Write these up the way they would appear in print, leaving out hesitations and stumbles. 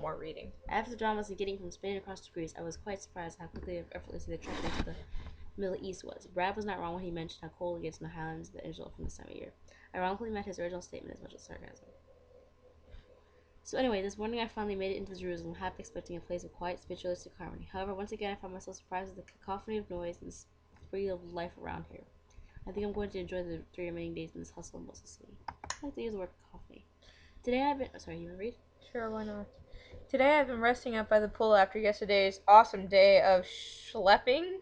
More reading. After the dramas and getting from Spain across to Greece, I was quite surprised how quickly and effortlessly the trek into the Middle East was. Brad was not wrong when he mentioned how cold it gets in the Highlands of Israel from this time of year. I wrongfully met his original statement as much as sarcasm. So anyway, this morning I finally made it into Jerusalem, half expecting a place of quiet, spiritualistic harmony. However, once again I found myself surprised at the cacophony of noise and spree of life around here. I think I'm going to enjoy the 3 remaining days in this hustle and bustle city. I like to use the word cacophony. Today I've been. Oh, sorry, you want to read? Sure, why not? Today I've been resting up by the pool after yesterday's awesome day of schlepping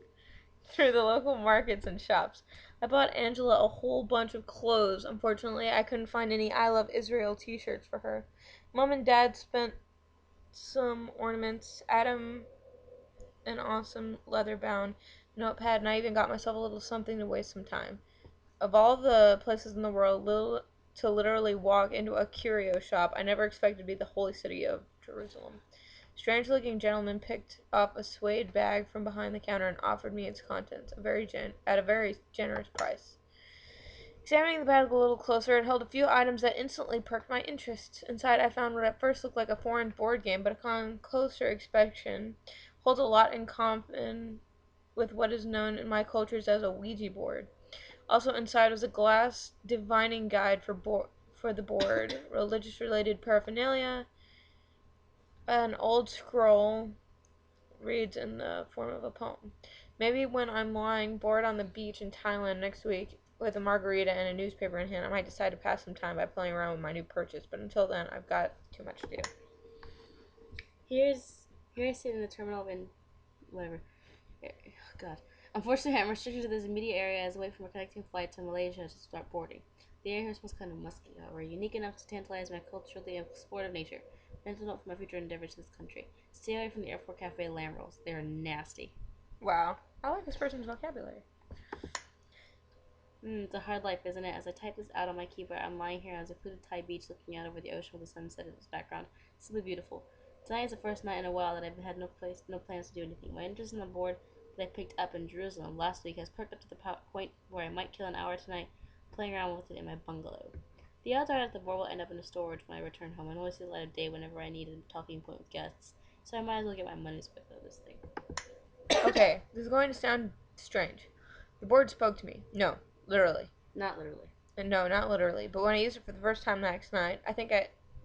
through the local markets and shops. I bought Angela a whole bunch of clothes. Unfortunately, I couldn't find any I Love Israel t-shirts for her. Mom and Dad spent some ornaments. Adam an awesome leather-bound notepad, and I even got myself a little something to waste some time. Of all the places in the world to literally walk into a curio shop, I never expected to be the holy city of Jerusalem. Strange-looking gentleman picked up a suede bag from behind the counter and offered me its contents, at a very generous price. Examining the bag a little closer, it held a few items that instantly perked my interest. Inside, I found what at first looked like a foreign board game, but upon closer inspection, holds a lot in common with what is known in my cultures as a Ouija board. Also inside was a glass divining guide for the board, religious-related paraphernalia, an old scroll reads in the form of a poem. Maybe when I'm lying bored on the beach in Thailand next week with a margarita and a newspaper in hand, I might decide to pass some time by playing around with my new purchase. But until then, I've got too much to do. Here I sit in the terminal in whatever. Oh, God. Unfortunately, I'm restricted to this immediate area as I wait for a connecting flight to Malaysia to start boarding. The air here smells kind of musky, however, unique enough to tantalize my culturally explorative nature. Mental note for my future endeavors in this country: stay away from the airport cafe lamb rolls. They are nasty. Wow. I like this person's vocabulary. It's a hard life, isn't it? As I type this out on my keyboard, I'm lying here on a secluded Thai beach looking out over the ocean with the sunset in its background. Simply beautiful. Tonight is the first night in a while that I've had no plans to do anything. My interest in the board that I picked up in Jerusalem last week has perked up to the point where I might kill an hour tonight playing around with it in my bungalow. The odds are that the board will end up in the storage when I return home and only see the light of day whenever I need a talking point with guests, so I might as well get my money's worth out of this thing. Okay, this is going to sound strange. The board spoke to me. No, literally. Not literally. And no, not literally. But when I used it for the first time last night, I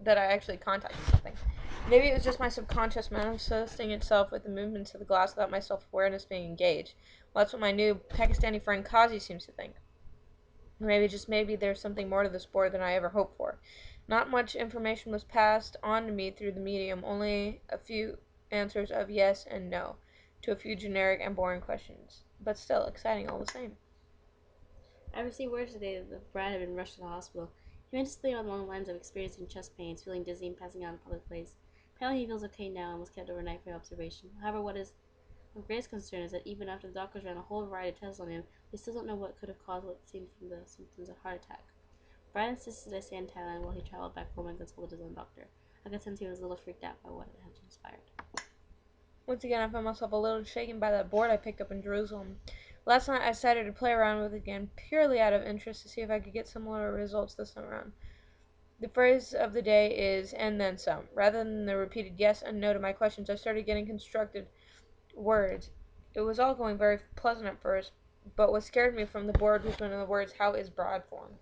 actually contacted something. Maybe it was just my subconscious manifesting itself with the movements of the glass without my self-awareness being engaged. Well, that's what my new Pakistani friend Kazi seems to think. Maybe there's something more to this board than I ever hoped for. Not much information was passed on to me through the medium, only a few answers of yes and no to a few generic and boring questions. But still, exciting all the same. I received word today that Brad had been rushed to the hospital. He mentioned something along the lines of experiencing chest pains, feeling dizzy, and passing out in a public place. Apparently, he feels okay now and was kept overnight for observation. However, what is of greatest concern is that even after the doctors ran a whole variety of tests on him, they still don't know what could have caused what seemed from the symptoms of heart attack. Brad insisted I stay in Thailand while he traveled back home and consulted his own doctor. I could sense he was a little freaked out by what had transpired. Once again, I found myself a little shaken by that board I picked up in Jerusalem. Last night, I decided to play around with it again, purely out of interest to see if I could get similar results this time around. The phrase of the day is, and then some. Rather than the repeated yes and no to my questions, I started getting constructed words. It was all going very pleasant at first, but what scared me from the board was one of the words, how is broad form?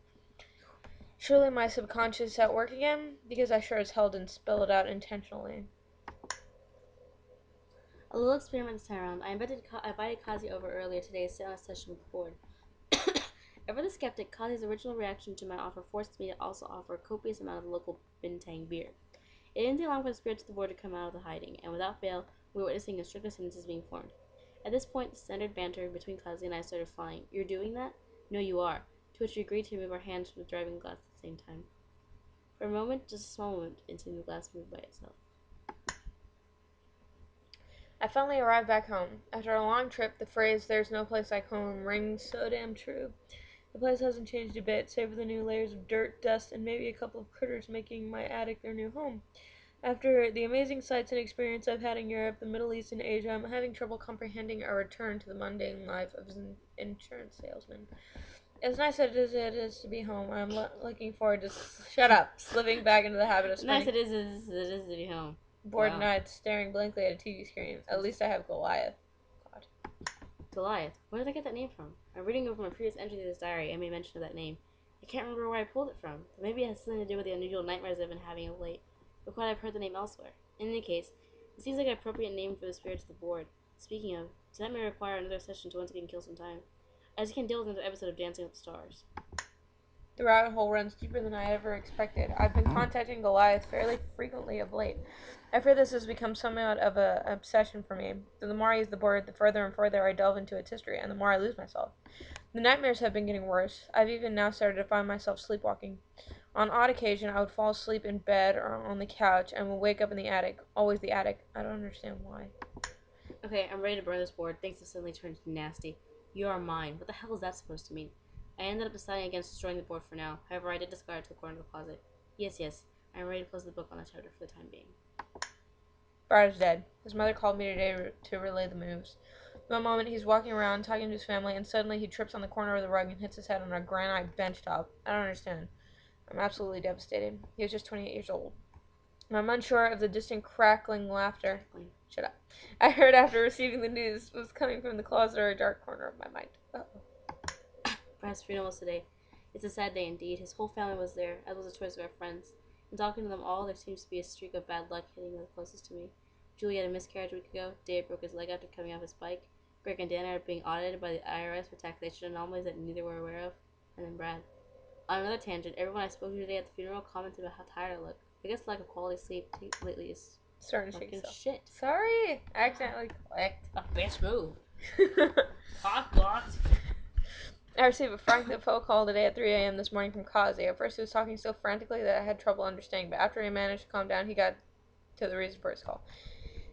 Surely my subconscious at work again? Because I sure as hell didn't spell it out intentionally. A little experiment this time around. I invited Kazi over earlier today to sit on a session with the board. Ever the skeptic, Kazi's original reaction to my offer forced me to also offer a copious amount of local Bintang beer. It didn't take long for the spirits of the board to come out of the hiding, and without fail, we were witnessing instructive sentences being formed. At this point, the standard banter between Kazi and I started flying. You're doing that? No, you are. To which we agreed to remove our hands from the driving glass at the same time. For a moment, just a small moment, instantly the glass moved by itself. I finally arrived back home. After a long trip, the phrase, there's no place like home, rings so damn true. The place hasn't changed a bit, save for the new layers of dirt, dust, and maybe a couple of critters making my attic their new home. After the amazing sights and experience I've had in Europe, the Middle East, and Asia, I'm having trouble comprehending a return to the mundane life of an insurance salesman. As nice as it is to be home, I'm looking forward to shut up, slipping back into the habit of Nice spending it is to be home. bored Wow. nights staring blankly at a TV screen. At least I have Goliath. God. Goliath. Where did I get that name from? I'm reading over my previous entry to this diary and made mention of that name. I can't remember where I pulled it from, but maybe it has something to do with the unusual nightmares I've been having of late. Or quite I've heard the name elsewhere. In any case, it seems like an appropriate name for the spirits of the board. Speaking of, tonight may require another session to once again kill some time. I just can't deal with another episode of Dancing with the Stars. The rabbit hole runs deeper than I ever expected. I've been contacting Goliath fairly frequently of late. I fear this has become somewhat of an obsession for me. The more I use the board, the further and further I delve into its history, and the more I lose myself. The nightmares have been getting worse. I've even now started to find myself sleepwalking. On odd occasion, I would fall asleep in bed or on the couch and would wake up in the attic. Always the attic. I don't understand why. Okay, I'm ready to burn this board. Things have suddenly turned nasty. You are mine. What the hell is that supposed to mean? I ended up deciding against destroying the board for now. However, I did discard it to the corner of the closet. Yes, I'm ready to close the book on the chapter for the time being. Bart is dead. His mother called me today to relay the news. One moment he's walking around talking to his family, and suddenly he trips on the corner of the rug and hits his head on a granite bench top. I don't understand. I'm absolutely devastated. He was just 28 years old. I'm unsure of the distant crackling laughter. Crackling. Shut up. I heard after receiving the news was coming from the closet or a dark corner of my mind. Uh-oh. Brad's funeral was today. It's a sad day indeed. His whole family was there, as was the choice of our friends. In talking to them all, there seems to be a streak of bad luck hitting the closest to me. Julie had a miscarriage a week ago. Dave broke his leg after coming off his bike. Greg and Dana are being audited by the IRS for taxation anomalies that neither were aware of. And then Brad. On another tangent, everyone I spoke to today at the funeral commented about how tired I look. I guess lack of quality sleep lately is Starting to shake fucking yourself. shit. Sorry. I accidentally clicked. A bitch move. Cock blocked. I received a frantic phone call today at 3 a.m. this morning from Kazi. At first, he was talking so frantically that I had trouble understanding, but after he managed to calm down, he got to the reason for his call.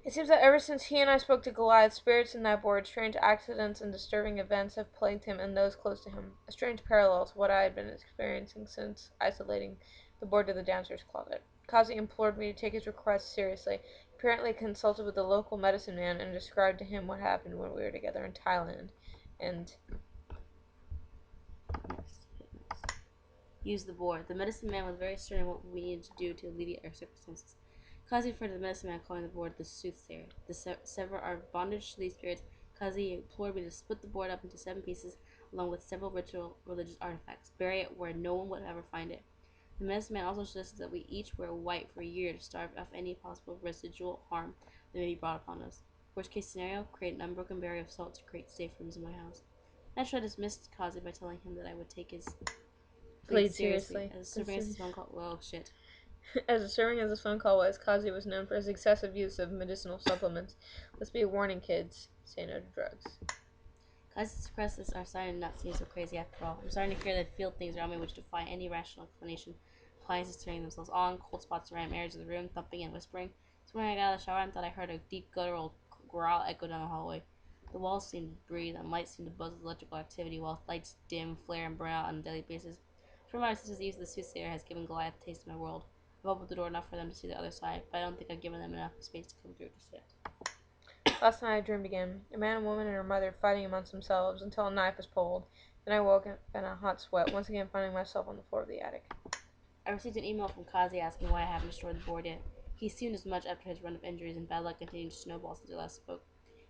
It seems that ever since he and I spoke to Goliath, spirits in that board, strange accidents and disturbing events have plagued him and those close to him. A strange parallel to what I had been experiencing since isolating the board to the downstairs closet. Kazi implored me to take his request seriously. He apparently consulted with the local medicine man and described to him what happened when we were together in Thailand. And Next. Use the board. The medicine man was very certain what we needed to do to alleviate our circumstances. Kazi referred to the medicine man, calling the board the Soothsayer. To sever our bondage to these spirits, Kazi implored me to split the board up into 7 pieces, along with several ritual religious artifacts, bury it where no one would ever find it. The medicine man also suggested that we each wear white for a year to starve off any possible residual harm that may be brought upon us. Worst case scenario, create an unbroken barrier of salt to create safe rooms in my house. Naturally, I dismissed Kazi by telling him that I would take his plea played seriously, seriously. as serving as his phone call. Whoa, shit. As disturbing as this phone call was, Kazi was known for his excessive use of medicinal supplements. Let's be a warning, kids. Say no to drugs. Kazi's suppresses are starting to not seem so crazy after all. I'm starting to fear that field things around me which defy any rational explanation. Appliances turning themselves on, cold spots around areas of the room, thumping and whispering. So when I got out of the shower, I thought I heard a deep guttural growl echo down the hallway. The walls seemed to breathe, and lights seemed to buzz with electrical activity, while lights dim, flare, and burn out on a daily basis. From my sister's use of the soothsayer has given Goliath a taste of my world. I've opened the door enough for them to see the other side, but I don't think I've given them enough space to come through just yet. Last night I dreamed again. A man, a woman, and her mother fighting amongst themselves until a knife was pulled. Then I woke up in a hot sweat, once again finding myself on the floor of the attic. I received an email from Kazi asking why I haven't destroyed the board yet. He seemed as much after his run of injuries, and bad luck continued to snowball since we last spoke.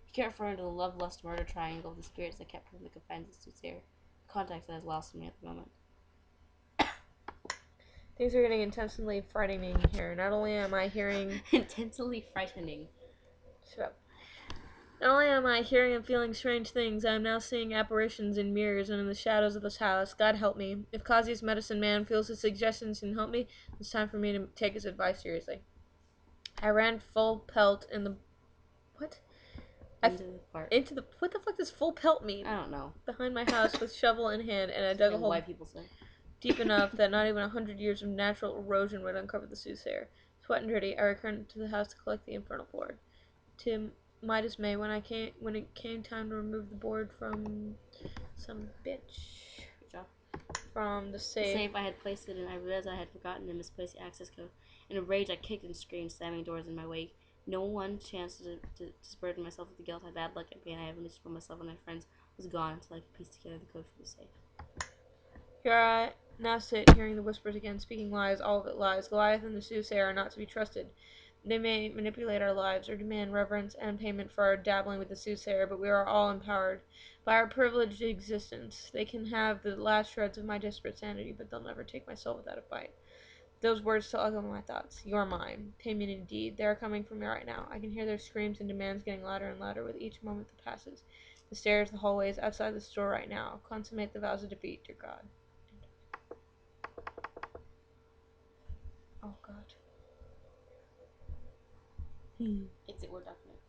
He kept referring to the love, lust, murder triangle of the spirits that kept him in the confines of the soothsayer. Context that has lost me at the moment. Things are getting intensely frightening here. Not only am I hearing... Intensely frightening. Shut up. Not only am I hearing and feeling strange things, I am now seeing apparitions in mirrors and in the shadows of this house. God help me. If Kazi's medicine man feels his suggestions can help me, it's time for me to take his advice seriously. I ran full pelt in the... What? Into the park. Into the... What the fuck does full pelt mean? I don't know. Behind my house with shovel in hand, and I dug a hole White people say. deep enough that not even 100 years of natural erosion would uncover the soothsayer. Sweat and dirty, I returned to the house to collect the infernal board. To my dismay, when it came time to remove the board from some bitch Good job. from the The safe. safe I had placed it in, I realized I had forgotten and misplaced the access code. In a rage, I kicked and screamed, slamming doors in my wake. No one chance to burden myself with the guilt, how bad luck and pain I have unleashed upon myself and my friends was gone until I could piece together the code for the safe. Here I now sit, hearing the whispers again, speaking lies, all of it lies. Goliath and the Soothsayer are not to be trusted. They may manipulate our lives or demand reverence and payment for our dabbling with the Soothsayer, but we are all empowered by our privileged existence. They can have the last shreds of my desperate sanity, but they'll never take my soul without a fight. Those words still echo in my thoughts. You're mine. Payment indeed. They are coming for me right now. I can hear their screams and demands getting louder and louder with each moment that passes. The stairs, the hallways, outside the store right now. Consummate the vows of defeat, dear God. Oh God. Exit Word document.